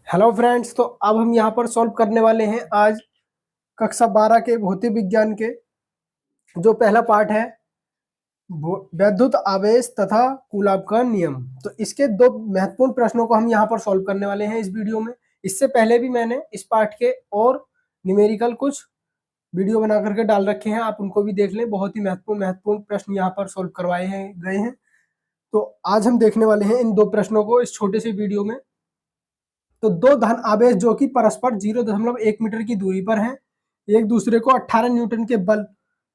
Hello friends, तो अब हम यहाँ पर सॉल्व करने वाले हैं आज कक्षा 12 के भौतिक विज्ञान के जो पहला पार्ट है वैद्युत आवेश तथा कूलॉम का नियम। तो इसके दो महत्वपूर्ण प्रश्नों को हम यहाँ पर सॉल्व करने वाले हैं इस वीडियो में। इससे पहले भी मैंने इस पार्ट के और न्यूमेरिकल कुछ वीडियो बना करके डाल रखे हैं, आप उनको भी देख लें। बहुत ही महत्वपूर्ण प्रश्न यहाँ पर सॉल्व करवाए गए हैं। तो आज हम देखने वाले हैं इन दो प्रश्नों को इस छोटे से वीडियो में। तो दो धन आवेश जो कि परस्पर 0.1 मीटर की दूरी पर हैं, एक दूसरे को 18 न्यूटन के बल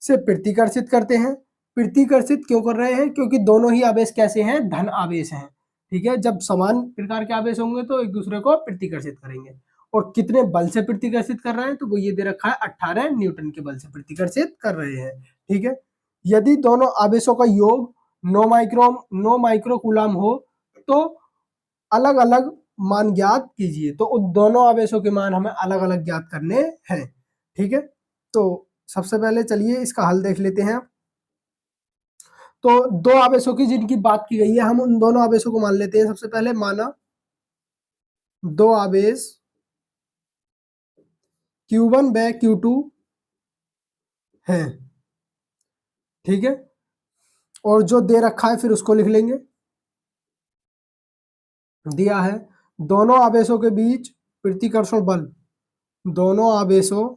से प्रतिकर्षित करते हैं। प्रतिकर्षित क्यों कर रहे हैं? क्योंकि दोनों ही आवेश कैसे हैं? धन आवेश हैं। ठीक है, जब समान प्रकार के आवेश होंगे तो एक दूसरे को प्रतिकर्षित करेंगे। और कितने बल से प्रतिकर्षित कर रहे हैं? तो वो ये दे रखा है, 18 न्यूटन के बल से प्रतिकर्षित कर रहे हैं। ठीक है, यदि दोनों आवेशों का योग 9 माइक्रो कूलम हो तो अलग अलग मान ज्ञात कीजिए। तो उन दोनों आवेशों के मान हमें अलग अलग ज्ञात करने हैं। ठीक है, तो सबसे पहले चलिए इसका हल देख लेते हैं। तो दो आवेशों की जिनकी बात की गई है, हम उन दोनों आवेशों को मान लेते हैं। सबसे पहले माना दो आवेश Q1 व Q2 हैं। ठीक है, और जो दे रखा है फिर उसको लिख लेंगे। दिया है दोनों आवेशों के बीच प्रतिकर्षण बल, दोनों आवेशों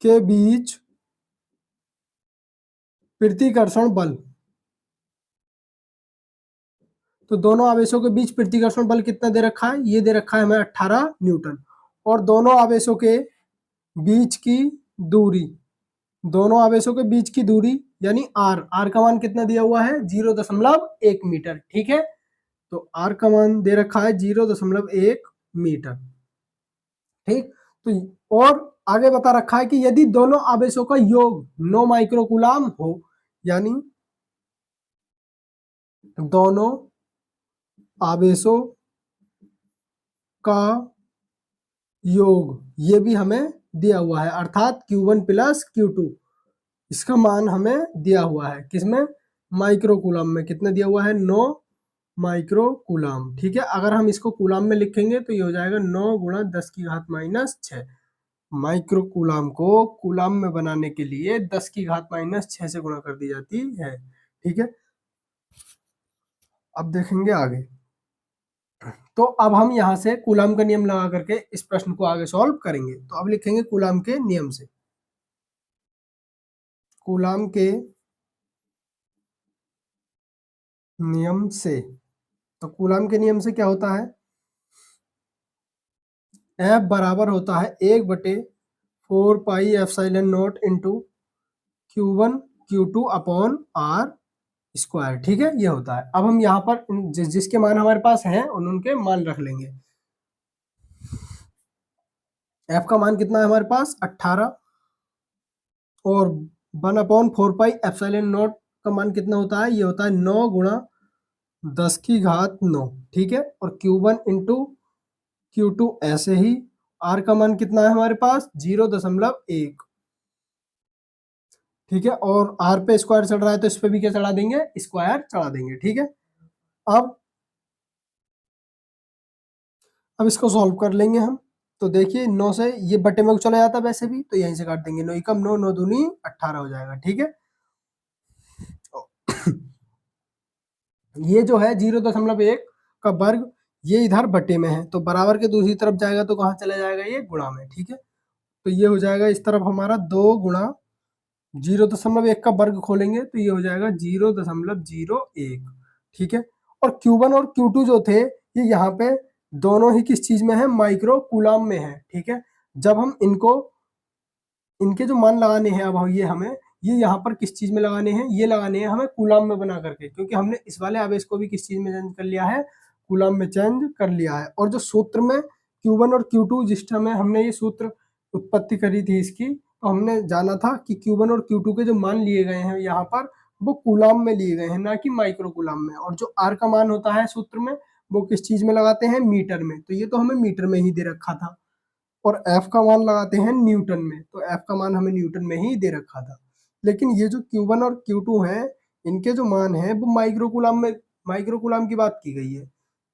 के बीच प्रतिकर्षण बल। तो दोनों आवेशों के बीच प्रतिकर्षण बल कितना दे रखा है? ये दे रखा है हमें 18 न्यूटन। और दोनों आवेशों के बीच की दूरी, दोनों आवेशों के बीच की दूरी यानी आर का मान कितना दिया हुआ है? 0.1 मीटर। ठीक है, तो आर का मान दे रखा है 0.1 मीटर। ठीक, तो और आगे बता रखा है कि यदि दोनों आवेशों का योग 9 माइक्रो कूलम हो, यानी दोनों आवेशों का योग, ये भी हमें दिया हुआ है, अर्थात Q1 प्लस Q2, इसका मान हमें दिया हुआ है। किसमें? माइक्रो कूलम में। कितना दिया हुआ है? 9 माइक्रो कूलम। ठीक है, अगर हम इसको कूलम में लिखेंगे तो ये हो जाएगा 9 गुणा 10 की घात माइनस 6। माइक्रो कूलम को कूलम में बनाने के लिए 10 की घात माइनस 6 से गुणा कर दी जाती है। ठीक है, अब देखेंगे आगे। तो अब हम यहाँ से कूलम का नियम लगा करके इस प्रश्न को आगे सॉल्व करेंगे। तो अब लिखेंगे कूलम के नियम से। कूलम के नियम से, तो कूलम के नियम से क्या होता है? F बराबर होता है 1/4 pi epsilon not into Q1 Q2 upon R square. ठीक है, ये होता है। अब हम यहाँ पर जिसके मान हमारे पास हैं उनके मान रख लेंगे। F का मान कितना है हमारे पास? 18। और 1/4 पाई एप्सिलॉन नॉट का मान कितना होता है? ये होता है 9 गुणा 10 की घात 9। ठीक है, और Q1 इंटू Q2 ऐसे ही। R का मान कितना है हमारे पास? 0.1। ठीक है, और R पे स्क्वायर चढ़ रहा है तो इस पे भी क्या चढ़ा देंगे? स्क्वायर चढ़ा देंगे। ठीक है, अब इसको सॉल्व कर लेंगे हम। तो देखिए 9 से ये बटे में चला जाता है वैसे भी, तो यहीं से काट देंगे। 9 एकम 9, 9 दूनी 18 हो जाएगा। ठीक है, ये जो है 0.1 का वर्ग, ये इधर बटे में है, तो बराबर के दूसरी तरफ जाएगा तो कहाँ चला जाएगा? ये गुणा में। ठीक है, तो ये हो जाएगा इस तरफ हमारा 2 गुणा 0.1 का वर्ग खोलेंगे तो ये हो जाएगा 0.01। ठीक है, और Q1 और Q2 जो थे ये यहाँ पे दोनों ही किस चीज में है? माइक्रो कूलम में है। ठीक है, जब हम इनके जो मान लगाने हैं, अब ये हमें ये यहाँ पर किस चीज में लगाने हैं? ये लगाने हैं हमें कूलम में बना करके, क्योंकि हमने इस वाले आवेश को भी किस चीज में चेंज कर लिया है? कूलम में चेंज कर लिया है। और जो सूत्र में Q1 और Q2 जिस समय हमने ये सूत्र उत्पत्ति करी थी इसकी, तो हमने जाना था कि Q1 और Q2 के जो मान लिए गए हैं यहाँ पर वो कूलम में लिए गए हैं, ना कि माइक्रो कूलम में। और जो R का मान होता है सूत्र में, वो किस चीज में लगाते हैं? मीटर में। तो ये तो हमें मीटर में ही दे रखा था। और F का मान लगाते हैं न्यूटन में, तो F का मान हमें न्यूटन में ही दे रखा था। लेकिन ये जो Q1 और Q2 हैं, इनके जो मान हैं वो माइक्रो कूलम की बात की गई है।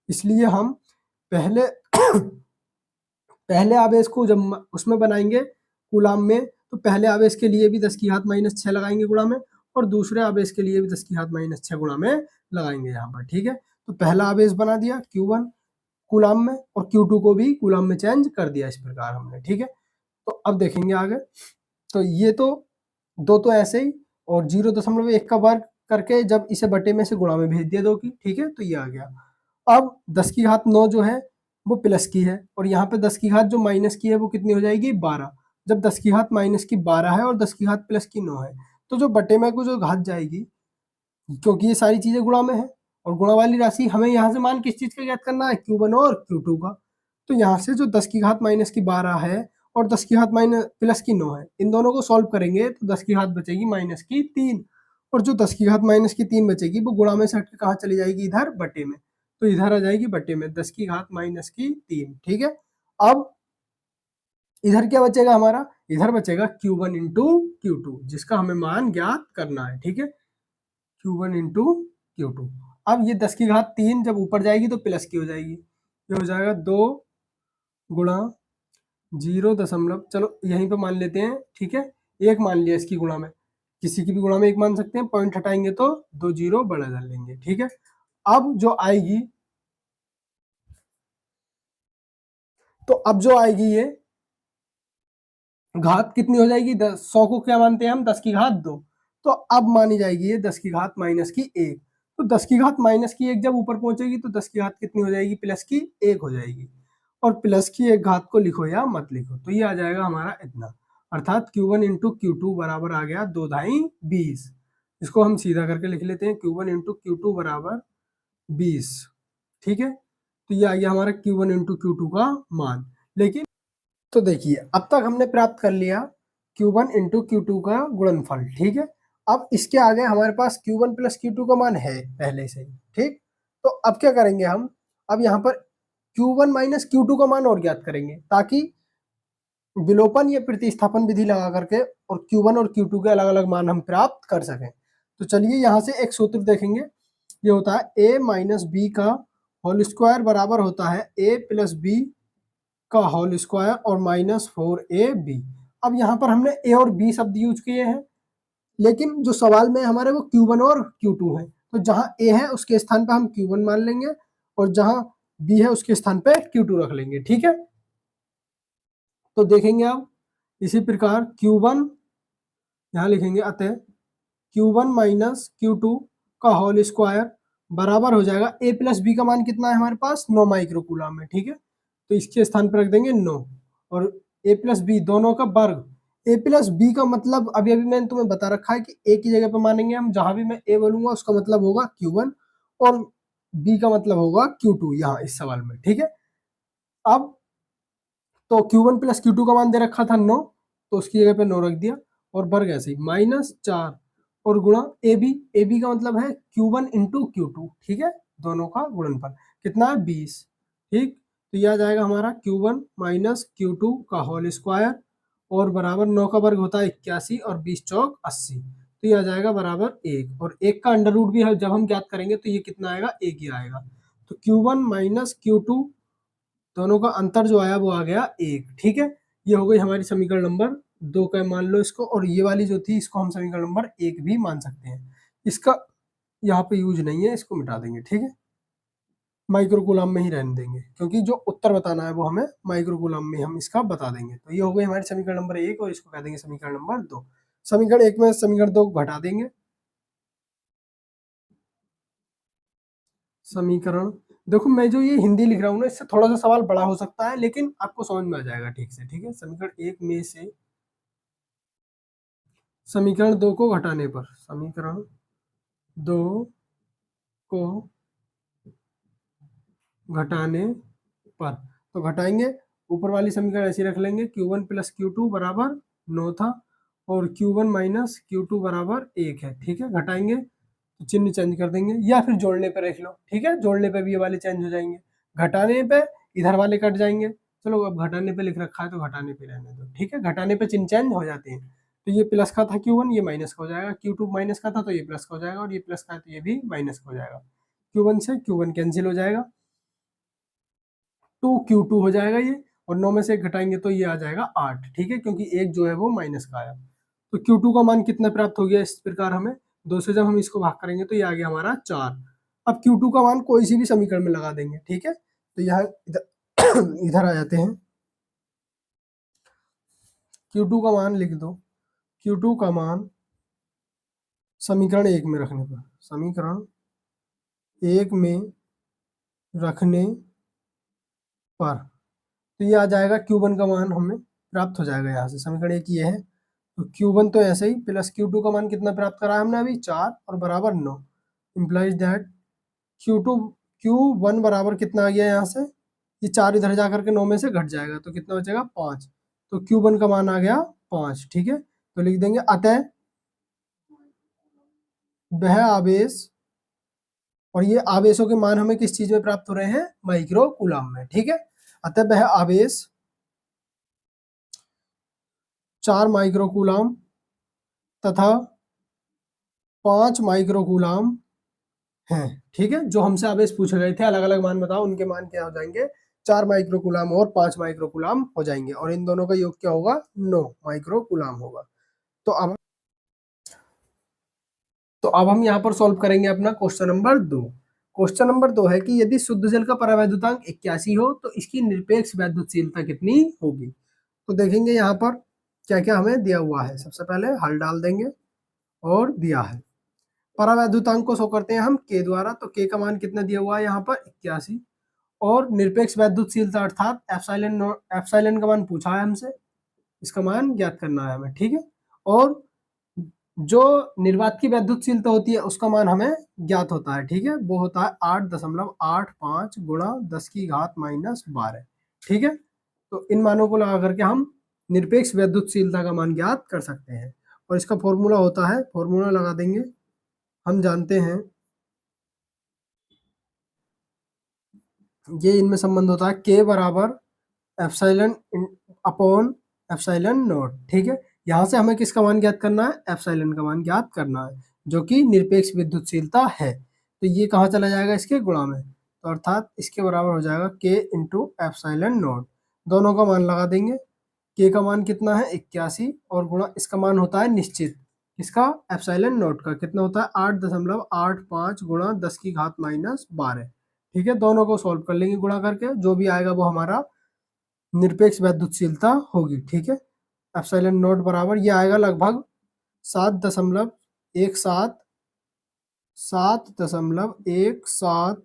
इसलिए हम पहले पहले आवेश को जब उसमें बनाएंगे कूलाम में, तो पहले आवेश के लिए भी 10 की घात -6 लगाएंगे गुणा में, और दूसरे आवेश के लिए भी 10 की घात -6 गुणा में लगाएंगे यहाँ पर। ठीक है, तो पहला आवेश बना दिया Q1 कूलाम में, और Q2 को भी कूलाम में चेंज कर दिया इस प्रकार हमने। ठीक है, तो अब देखेंगे आगे। तो ये तो दो तो ऐसे ही, और 0.1 का वर्ग करके जब इसे बटे में से गुणा में भेज दिया 2 की। ठीक है, तो ये आ गया। अब 10 की घात 9 जो है वो प्लस की है, और यहाँ पे 10 की घात जो माइनस की है वो कितनी हो जाएगी 12। जब 10 की घात माइनस की 12 है और 10 की घात प्लस की 9 है, तो जो बटे में को जो घात जाएगी, क्योंकि ये सारी चीजें गुणा में है, और गुणा वाली राशि हमें यहाँ से मान किस चीज का ज्ञात करना है, Q1 और Q2 का। तो यहाँ से जो 10 की घात माइनस की 12 है और 10 की घात माइनस प्लस की 9 है, इन दोनों को सॉल्व करेंगे तो 10 की घात बचेगी माइनस की 3, और जो 10 की घात माइनस की 3 बचेगी वो गुणा में से हट के कहाँ चली जाएगी, इधर बटे में। तो इधर आ जाएगी बटे में 10 की घात माइनस की 3। ठीक है, अब इधर क्या बचेगा हमारा, इधर बचेगा Q1 इंटू Q2, जिसका हमें मान ज्ञात करना है। ठीक है, Q1 इंटू Q2। अब ये 10 की घात 3 जब ऊपर जाएगी तो प्लस की हो जाएगी, ये हो जाएगा 2 गुणा 0, चलो यहीं पे मान लेते हैं। ठीक है, 1 मान लिया इसकी गुणा में, किसी की भी गुणा में 1 मान सकते हैं, पॉइंट हटाएंगे तो 2 0 बढ़ा डाल लेंगे। ठीक है, अब जो आएगी, तो अब जो आएगी ये घात कितनी हो जाएगी, 100 को क्या मानते हैं हम, 10 की घात 2। तो अब मानी जाएगी ये 10 की घात माइनस की 1। तो 10 की घात माइनस की 1 जब ऊपर पहुंचेगी तो 10 की घात कितनी हो जाएगी, प्लस की 1 हो जाएगी। और प्लस की 1 घात को लिखो या मत लिखो, तो ये आ जाएगा हमारा इतना, अर्थात Q1 इंटू Q2 बराबर आ गया 2 धाई 20। इसको हम सीधा करके लिख लेते हैं, Q1 इंटू Q2 बराबर 20। ठीक है, तो ये आ गया हमारा Q1 इंटू Q2 का मान। लेकिन तो देखिए अब तक हमने प्राप्त कर लिया Q1 इंटू Q2 का गुणनफल। ठीक है, अब इसके आगे हमारे पास Q1 प्लस Q2 का मान है पहले से ही। ठीक, तो अब क्या करेंगे हम, अब यहाँ पर Q1 माइनस Q2 का मान और ज्ञात करेंगे, ताकि विलोपन या प्रतिस्थापन विधि लगा करके और Q1 और Q2 के अलग अलग मान हम प्राप्त कर सकें। तो चलिए यहाँ से एक सूत्र देखेंगे, ये होता है a माइनस बी का होल स्क्वायर बराबर होता है a प्लस बी का होल स्क्वायर और -4ab। अब यहाँ पर हमने a और b शब्द यूज किए हैं, लेकिन जो सवाल में हमारे वो Q1 और Q2 है, तो जहाँ a है उसके स्थान पर हम Q1 मान लेंगे, और जहाँ b है उसके स्थान पे Q2 रख लेंगे। ठीक है, तो देखेंगे आप इसी प्रकार Q1 यहाँ लिखेंगे, अतः Q1 माइनस Q2 का होल स्क्वायर बराबर हो जाएगा, a प्लस बी का मान कितना है हमारे पास, 9 माइक्रोकूलम है। ठीक है, तो इसके स्थान पर रख देंगे 9, और a प्लस बी दोनों का वर्ग। a प्लस बी का मतलब अभी अभी मैंने तुम्हें बता रखा है कि a की जगह पर मानेंगे हम, जहां भी मैं a बोलूंगा उसका मतलब होगा Q1 और b का मतलब होगा Q2 यहाँ इस सवाल में। ठीक है, अब तो Q1 प्लस Q2 का मान दे रखा था 9, तो उसकी जगह पे 9 रख दिया, और वर्ग ऐसे ही -4 और गुणा ए बी का मतलब है Q1 इंटू Q2। ठीक है, दोनों का गुणनफल कितना है 20। ठीक, तो यह आ जाएगा हमारा Q1 माइनस Q2 का होल स्क्वायर, और बराबर 9 का वर्ग होता है 81 और 20 चौक 80, तो यह आ जाएगा बराबर 1, और 1 का अंडर रूट भी है, जब हम ज्ञात करेंगे तो ये कितना आएगा, 1 ही आएगा। तो Q1 माइनस Q2 दोनों का अंतर जो आया वो आ गया 1। ठीक है, ये हो गई हमारी समीकरण नंबर 2 का, मान लो इसको, और ये वाली जो थी इसको हम समीकरण नंबर 1 भी मान सकते हैं। इसका यहाँ पे यूज नहीं है, इसको मिटा देंगे। ठीक है, माइक्रोकूलम में ही रहने देंगे, क्योंकि जो उत्तर बताना है वो हमें माइक्रोकूलम में हम इसका बता देंगे। तो ये हो गई हमारी समीकरण नंबर 1, और इसको कह देंगे समीकरण नंबर 2। समीकरण 1 में समीकरण 2 को घटा देंगे। समीकरण देखो, मैं जो ये हिंदी लिख रहा हूँ ना, इससे थोड़ा सा सवाल बड़ा हो सकता है, लेकिन आपको समझ में आ जाएगा ठीक से। ठीक है, समीकरण 1 में से समीकरण 2 को घटाने पर, समीकरण 2 को घटाने पर, तो घटाएंगे, ऊपर वाली समीकरण ऐसी रख लेंगे, Q1 प्लस Q2 बराबर 9 था, और Q1 माइनस Q2 बराबर 1 है। ठीक है, घटाएंगे तो चिन्ह चेंज कर देंगे, या फिर जोड़ने पे रख लो। ठीक है, जोड़ने पे भी ये वाले चेंज हो जाएंगे, घटाने पे इधर वाले कट जाएंगे। चलो, अब घटाने पे लिख रखा है तो घटाने पे रहने दो। ठीक है, घटाने पे चिन्ह चेंज हो जाते हैं, तो ये प्लस का था Q1, ये माइनस का हो जाएगा, Q2 माइनस का था तो ये प्लस का हो जाएगा, और ये प्लस का है तो ये भी माइनस का हो जाएगा। Q1 से Q1 कैंसिल हो जाएगा, 2Q2 हो जाएगा ये, और 9 में से 1 घटाएंगे तो ये आ जाएगा 8, ठीक है, क्योंकि एक जो है वो माइनस का आया। तो Q2 का मान कितना प्राप्त हो गया इस प्रकार हमें, 2 से जब हम इसको भाग करेंगे तो ये आ गया हमारा 4। अब Q2 का मान कोई सी भी समीकरण में लगा देंगे, ठीक है, तो यहाँ इधर इधर आ जाते हैं। Q2 का मान लिख दो, Q2 का मान समीकरण 1 में रखने पर, समीकरण 1 में रखने पर तो ये आ जाएगा Q1 का मान हमें प्राप्त हो जाएगा यहाँ से, समीकरण 1 ये है, तो Q1 तो ऐसे ही, प्लस Q2 का मान कितना प्राप्त करा है हमने अभी 4 और बराबर 9, इम्प्लाइज दैट Q1 बराबर कितना आ गया यहाँ से, ये 4 इधर जा करके 9 में से घट जाएगा तो कितना बचेगा 5, तो Q1 का मान आ गया 5, ठीक है, तो लिख देंगे अतः वह आवेश, और ये आवेशों के मान हमें किस चीज में प्राप्त हो रहे हैं, माइक्रो कूलम में, ठीक है, अतः वह आवेश 4 माइक्रो कूलम तथा 5 माइक्रो कूलम है, ठीक है, जो हमसे आवेश पूछे गए थे अलग अलग मान बताओ, उनके मान क्या हो जाएंगे, 4 माइक्रो कूलम और 5 माइक्रो कूलम हो जाएंगे, और इन दोनों का योग क्या होगा, 9 माइक्रो कूलम होगा। तो अब हम यहाँ पर सॉल्व करेंगे अपना क्वेश्चन नंबर 2। क्वेश्चन नंबर 2 है कि यदि शुद्ध जल का परावैद्युतांक 81 हो तो इसकी निरपेक्ष वैद्युतशीलता कितनी होगी। तो देखेंगे यहाँ पर क्या क्या हमें दिया हुआ है, सबसे पहले हल डाल देंगे और दिया है परावैद्युतांक को शो करते हैं हम के द्वारा, तो के का मान कितना दिया हुआ है यहाँ पर 81, और निरपेक्ष वैद्युतशीलता अर्थात एप्सिलॉन का मान पूछा है हमसे, इसका मान ज्ञात करना है हमें, ठीक है, और जो निर्वात की वैद्युतशीलता होती है उसका मान हमें ज्ञात होता है, ठीक है, वो होता है 8.85 गुणा 10 की घात -12, ठीक है, तो इन मानों को लगा करके हम निरपेक्ष वैद्युतशीलता का मान ज्ञात कर सकते हैं, और इसका फॉर्मूला होता है, फॉर्मूला लगा देंगे, हम जानते हैं ये इनमें संबंध होता है के बराबर एप्सिलॉन अपॉन एप्सिलॉन नॉट, ठीक है, यहाँ से हमें किसका मान ज्ञात करना है, एप्सिलॉन का मान ज्ञात करना है, जो कि निरपेक्ष विद्युतशीलता है, तो ये कहाँ चला जाएगा, इसके गुणा में, तो अर्थात इसके बराबर हो जाएगा के इंटू एप्सिलॉन नॉट, दोनों का मान लगा देंगे, के का मान कितना है 81, और गुणा इसका मान होता है निश्चित, इसका एप्सिलॉन नॉट का कितना होता है 8.85 गुणा 10 की घात -12, ठीक है, दोनों को सॉल्व कर लेंगे गुणा करके, जो भी आएगा वो हमारा निरपेक्ष वैद्युतशीलता होगी, ठीक है, एप्सिलॉन नॉट बराबर ये आएगा लगभग 7.17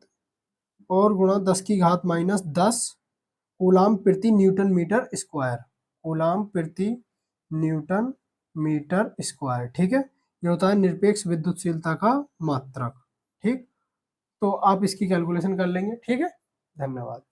और गुणा 10 की घात -10 कूलाम प्रति न्यूटन मीटर स्क्वायर, कूलाम प्रति न्यूटन मीटर स्क्वायर, ठीक है, ये होता है निरपेक्ष विद्युतशीलता का मात्रक, ठीक, तो आप इसकी कैलकुलेशन कर लेंगे, ठीक है, धन्यवाद।